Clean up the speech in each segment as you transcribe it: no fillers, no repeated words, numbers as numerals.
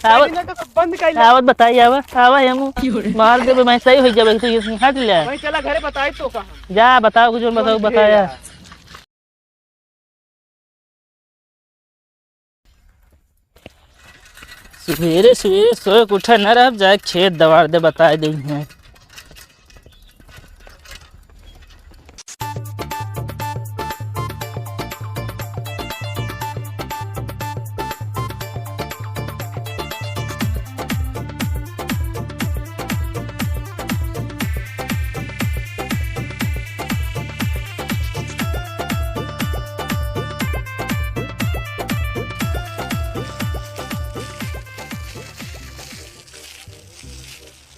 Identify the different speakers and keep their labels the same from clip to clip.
Speaker 1: बंद कर
Speaker 2: आवत बताई आवा हम मार दे मैं सही हो जाबे तो ये हट ले
Speaker 1: भाई चला घरे बताई तो कहां
Speaker 2: जा बताओ कुछ बताओ बताया। सवेरे सवेरे सोए उठा न रह जाए खेत दवार दे बताए दी हैं।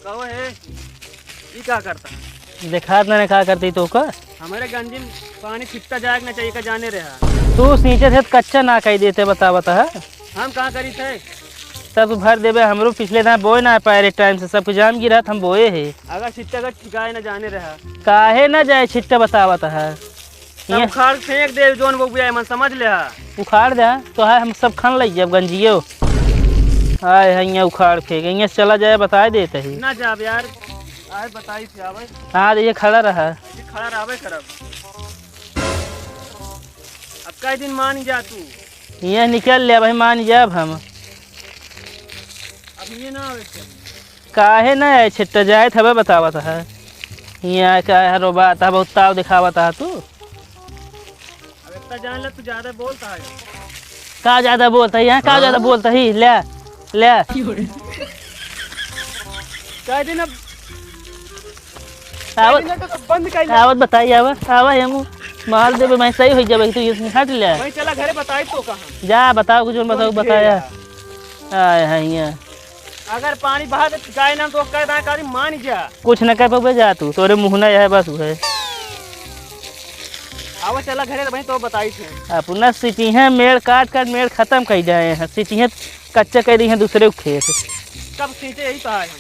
Speaker 1: कहो है ये क्या करता है
Speaker 2: देखा मैंने क्या करती तो का
Speaker 1: हमारे गंजी में पानी छिपता जाए ना चाहिए का जाने रहा
Speaker 2: तू नीचे थे कच्चा ना कही देते बता
Speaker 1: हम कहाँ करी थे
Speaker 2: सब भर देवे हमरो पिछले ना बोए ना पाए टाइम से सब जाम गिरा हम बोए है
Speaker 1: अगर छिट्टा का ठिकाए ना जाने रहा
Speaker 2: काहे ना जाए छिट्टा बतावता है
Speaker 1: सब उखाड़ फेंक दे जोन वो भी मन समझ ले
Speaker 2: उखाड़ दे तो है हम सब खान लग जब गंजियो हाय है उखाड़ फेंक यहाँ से चला जाए बता देते ही
Speaker 1: ना जाब यार आए बताई थी आवे
Speaker 2: हाँ ये खड़ा रहा
Speaker 1: ये खड़ा रहबे करब अब कई दिन मान जा तू
Speaker 2: यहाँ निकल ले भाई मान जाब हम
Speaker 1: अब ये ना आवे
Speaker 2: काहे ना है छिट्टा जाए थे बतावत है यहाँ क्या है रोबा था बहुत ताव दिखावत है तू
Speaker 1: अब इतना जान ले तू ज्यादा बोलता है
Speaker 2: का ज्यादा बोलता है यहाँ का ज्यादा बोलता ही ले ले
Speaker 1: कई दिन अब
Speaker 2: बंद कर आवत बताई आवा हम मार देवे मैं सही हो जाबे तो ये हट ले
Speaker 1: भाई चला घरे बताई तो कहां
Speaker 2: जा बताओ कुछ बताओ बताया आय है
Speaker 1: अगर पानी बहा दे गाय ना तो कह दा करी मान जा
Speaker 2: कुछ न कह पाबे जा तू तोरे मुंह ना है बस है
Speaker 1: आवा चला घरे भाई तो बताई थे
Speaker 2: अपना सिटी है मेड़ काट मेड़ खत्म कर जाए हैं सिटी है कच्चा कर दी है दूसरे खेत
Speaker 1: कब सींचे यही कहा है हम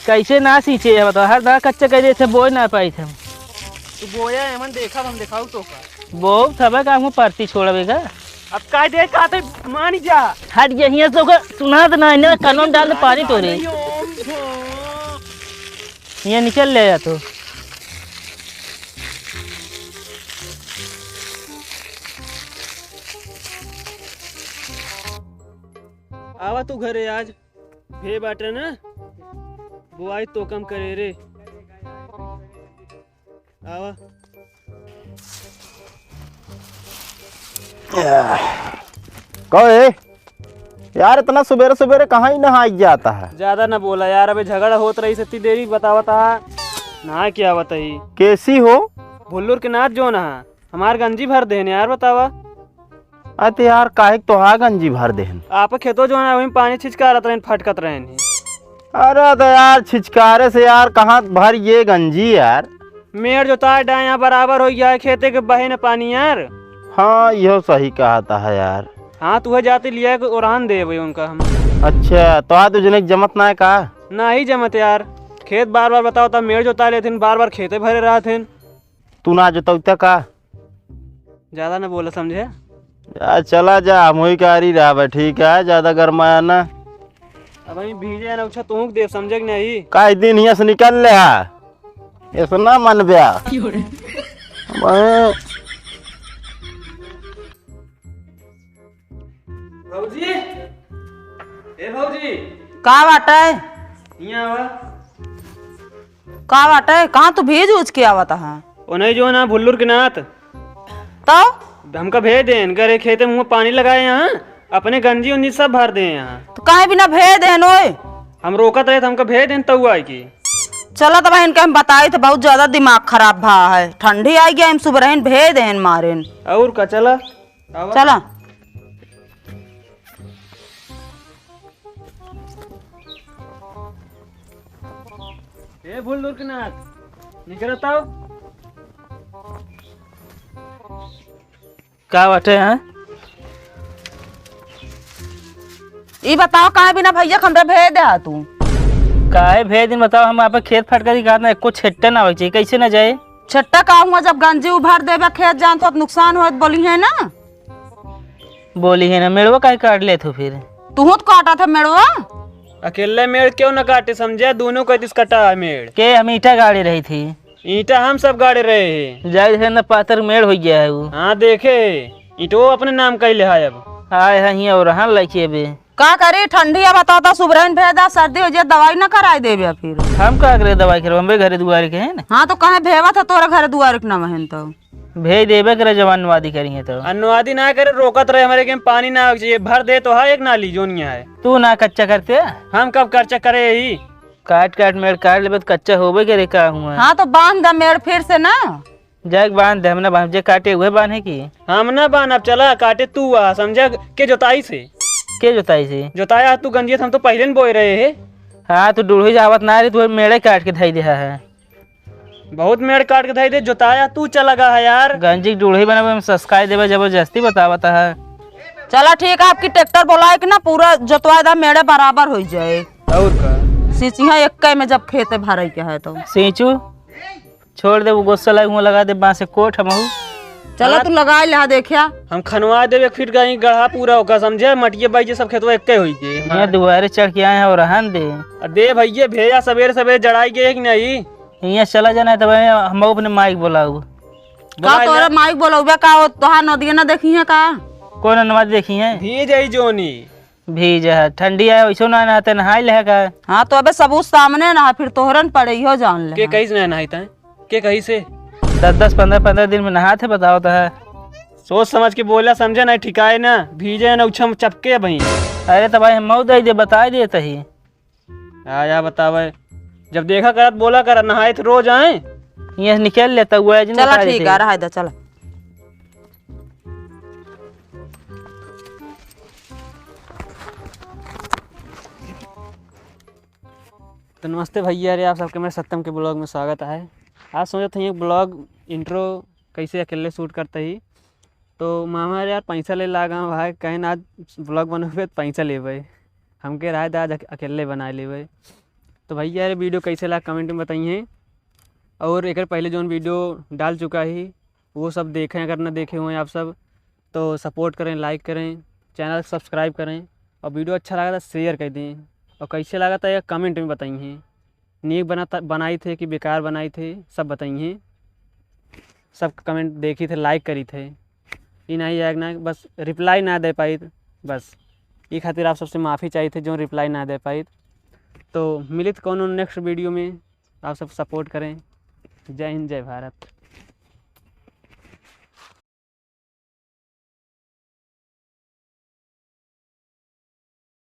Speaker 2: कैसे ना सींचे है बताओ हर दाग कच्चा कर दिए थे बोए ना पाई थे
Speaker 1: तू बोया एमन देखा हम दिखाऊ तो का
Speaker 2: बो सब काम परती छोड़ेगा
Speaker 1: अब का दे का तो मान जा
Speaker 2: हट यहीं तो सुना तो ना कानून डाल दे पानी तोरे यहाँ निकल ले जा तो
Speaker 1: आवा तू घरे आज भे बाटे ना बुआई तो कम करे रे आवा
Speaker 3: कहे यार इतना सवेरे सवेरे कहाँ ही नहा जाता है।
Speaker 1: ज्यादा ना बोला यार अबे झगड़ा होत रही सती देरी बतावता नहा क्या बताई
Speaker 3: कैसी हो
Speaker 1: भुल्लुर के नाथ जो ना हमार गंजी भर देने यार बतावा
Speaker 3: अरे यार काहे तो हा गंजी भर देहन
Speaker 1: आप खेतो जो है वही पानी छिचकारत रहे फटकत रहे
Speaker 3: अरे तो यार छिचकारे से यार कहाँ भर ये गंजी यार
Speaker 1: मेड़ जोता डाया बराबर हो गया है खेते के बहे न पानी यार
Speaker 3: हाँ यह सही कहता है यार
Speaker 1: हाँ तू जाते लिया उड़ान दे भाई उनका हम
Speaker 3: अच्छा तो आज तुझने जमत ना है का
Speaker 1: ना ही जमत यार खेत बार बार बताओ तब मेड़ जोता लेते बार बार खेते भरे रहा थे
Speaker 3: तू ना जोता का
Speaker 1: ज्यादा ना बोला समझे
Speaker 3: यार चला जा मुही कारी रहा ठीक है ज्यादा गर्माया ना
Speaker 1: अब हम भीजे ना उछा तू दे समझे कि नहीं
Speaker 3: का दिन यहाँ से निकल ले ऐसा ना मन ब्या
Speaker 1: भौजी ए भौजी
Speaker 4: का बाटे
Speaker 1: यहाँ आवा
Speaker 4: का बाटे कहाँ तू भेज उज के आवत है
Speaker 1: उन्हें जो ना भुल्लुर के नाथ
Speaker 4: तो
Speaker 1: हमका भेज दें करे खेते मुँह पानी लगाए यहाँ अपने गंजी उंजी सब भर दे यहाँ
Speaker 4: तो काहे बिना भेज देन ओए
Speaker 1: हम रोकत रहे तो हमका भेज दें तब आई की
Speaker 4: चला तो भाई इनके हम बताई थे बहुत ज्यादा दिमाग खराब भा है ठंडी आई गया हम सुबह भेज देन मारेन
Speaker 1: और का चला
Speaker 4: चला
Speaker 1: ए भुल्लुर के नाथ निकलता हो
Speaker 2: का बाटे हैं
Speaker 4: ये बताओ काहे बिना भैया हमरा भेज दे तू
Speaker 2: काहे भेज दिन बताओ हम आप खेत फटका दी ना कुछ छट्टा ना हो कैसे ना जाए
Speaker 4: छट्टा का हुआ जब गंजी उभर देबे खेत जान तो नुकसान होत बोली है ना
Speaker 2: बोली है ना मेड़वा काहे काट ले तो फिर
Speaker 4: तू तो काटा था मेड़वा।
Speaker 1: अकेले मेड़ क्यों न काटे, समझे? दोनों का दिस कटा है मेड़।
Speaker 2: के हम ईटा गाड़ी रही थी,
Speaker 1: ईटा हम सब गाड़े रहे हैं।
Speaker 2: जाए है ना पातर मेड़ हो गया है वो।
Speaker 1: हाँ देखे, ईटो अपने नाम का ले है अब।
Speaker 2: आए है यहाँ और हाँ लड़की अभी
Speaker 4: का करे ठंडी है बताता सुबह भेदा सर्दी हो जाए दवाई ना कराई देबे फिर।
Speaker 2: हम का करे दवाई करवा हम घरे दुआरे के है ना।
Speaker 4: हाँ तो कहे भेवा था तोरा घर दुआरे के ना महन तो
Speaker 2: भेज देबे करे जब अनुवादी करेंगे तो।
Speaker 1: अनुवादी ना करे, रोकत रहे हमारे के पानी ना चाहिए, भर दे तो है एक नाली जोनिया है।
Speaker 2: तू ना कच्चा करते
Speaker 1: हम कब खर्चा करे ही।
Speaker 2: काट काट मेड़ काट ले तो कच्चा होबे करे का हुआ।
Speaker 4: हाँ तो बांध द मेड़ फिर से ना।
Speaker 2: जाग बांध दे, हमने बांध जे काटे हुए बांधे की।
Speaker 1: हम ना बान, अब चला काटे तू आ, समझा? के जोताई से
Speaker 2: के जोताई से
Speaker 1: जोताया तू गंजियत, हम तो पहले न बोए रहे हैं।
Speaker 2: हाँ तो डूढ़ी जावत ना रही तो मेड़े काट के धाई दिया है।
Speaker 1: बहुत मेड़ काट के धाई दे, जोताया तू चला गा है यार।
Speaker 2: गंजी डूढ़ी बनावे हम सस्काई देवे जबरदस्ती बतावता है।
Speaker 4: चला ठीक है, आपकी ट्रैक्टर बोलाए कि ना पूरा जोतवा दा मेड़े बराबर हो जाए।
Speaker 1: और का
Speaker 4: सीचिया एक में जब खेते भरे के है तो
Speaker 2: सींचू छोड़ दे, वो गुस्सा लगा दे बांसे कोट हमहू।
Speaker 4: चलो तू लगा ले देखिया।
Speaker 1: हम खनवा देवे, फिर कहीं गढ़ा पूरा होगा, समझे? मटिए बाई सब खेतवा एक हुई के।
Speaker 2: यहाँ दुआरे चढ़ के आए हैं और रहन दे।
Speaker 1: दे भैया भेजा, सवेरे सवेरे जड़ाई गए कि नहीं?
Speaker 2: यहाँ चला जाना तब हम अपने माइक बोलाऊ।
Speaker 4: का तोरा माइक बोलौबे का हो तोहा नदिया ना देखी है का?
Speaker 2: कौन अनुवाद देखी है?
Speaker 1: भीज आई जोनी
Speaker 2: भीज है, ठंडी है वैसे ना नहाते नहाई ले का।
Speaker 4: हाँ तो अबे सबूत सामने ना फिर तोहरन पड़े हो जान ले।
Speaker 1: के कहीं से नहीं था के कहीं से
Speaker 2: 10-10 15-15 दिन में नहाते बताओ तो है।
Speaker 1: सोच समझ के बोला, समझे? नहीं ठिकाए ना, भीजे ना उछम चपके भाई।
Speaker 2: अरे तो भाई हम मऊ दे दे बता दे तही।
Speaker 1: आया बतावे, जब देखा करत बोला कर, नहाए तो रोज आए।
Speaker 2: यहाँ निकल लेता हुआ है।
Speaker 4: चला ठीक है, रहा है चला।
Speaker 1: तो नमस्ते भैया, अरे आप सबके मेरे सत्यम के ब्लॉग में स्वागत है। आज सोचा था ये ब्लॉग इंट्रो कैसे अकेले शूट करते ही, तो मामा यार पैसा ले लागा भाई, कहीं ना आज ब्लॉग बनोगे तो पैसा लेवे, हमके राय आज अकेले बना लेवे। तो भैया यार वीडियो कैसे लगा कमेंट में बताइए, और एक पहले जो वीडियो डाल चुका ही वो सब देखें, अगर ना देखे हुए आप सब तो सपोर्ट करें, लाइक करें, चैनल सब्सक्राइब करें, और वीडियो अच्छा लगा तो शेयर कर दें, और कैसे लगा था यह कमेंट में बताइए। नीक बनाई थे कि बेकार बनाई थे सब बताइए। सब कमेंट देखी थे, लाइक करी थे, ये नहीं आएगा ना, बस रिप्लाई ना दे पाई, बस ये खातिर आप सबसे माफ़ी चाहिए थे जो रिप्लाई ना दे पाई। तो मिलित कौन नेक्स्ट वीडियो में, आप सब सपोर्ट करें। जय हिंद, जय भारत।